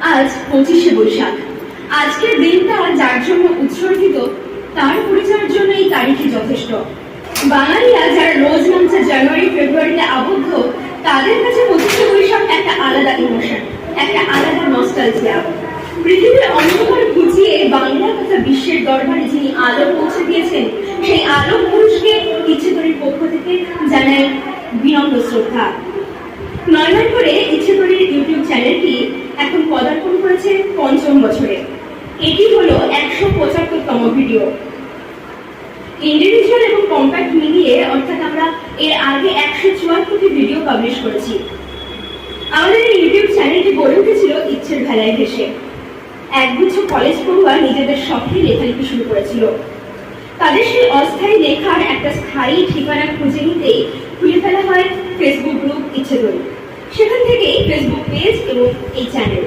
আজ 25শে বৈশাখ। আজকের দিনটা যার জন্য উৎসর্গিত তার পরিচয়ের জন্য এই তারিখই যথেষ্ট। বাঙালিরা যারা রোজ নামছে জানুয়ারি ফেব্রুয়ারিতে আবদ্ধ, তাদের কাছে 25শে বৈশাখ একটা আলাদা ইমোশন, একটা আলাদা নস্টালজিয়া। পৃথিবীর অন্ধকার ঘুচিয়ে বাংলার কথা বিশ্বের দরবারে যিনি আলো পৌঁছে দিয়েছেন, সেই আলো পুরুষকে ইচ্ছেতরীর পক্ষ থেকে জানাই বিনম্র শ্রদ্ধা। নয় করে ইচ্ছেতরীর ইউটিউব চ্যানেলটি এখন পদার্পণ করেছে ৫ম বছরে। এটি হলো ১৭৫তম ভিডিও। ইন্ডিভিজুয়াল এবং কম্প্যাক্ট মিলিয়ে অর্থাৎ আমরা এর আগে ১৭৪টি ভিডিও পাবলিশ করেছি। আমাদের এই ইউটিউব চ্যানেলটি গড়ে উঠেছিল ইচ্ছের ভেলায় ভেসে। একগুচ্ছ কলেজ পড়ুয়া নিজেদের শখে লেখালেখি শুরু করেছিল। তাদের সেই অস্থায়ী লেখার একটা স্থায়ী ঠিকানা খুঁজে নিতেই খুলে ফেলা হয় ফেসবুক গ্রুপ ইচ্ছেতরী। সেখান থেকেই ফেসবুক পেজ এবং এই চ্যানেল।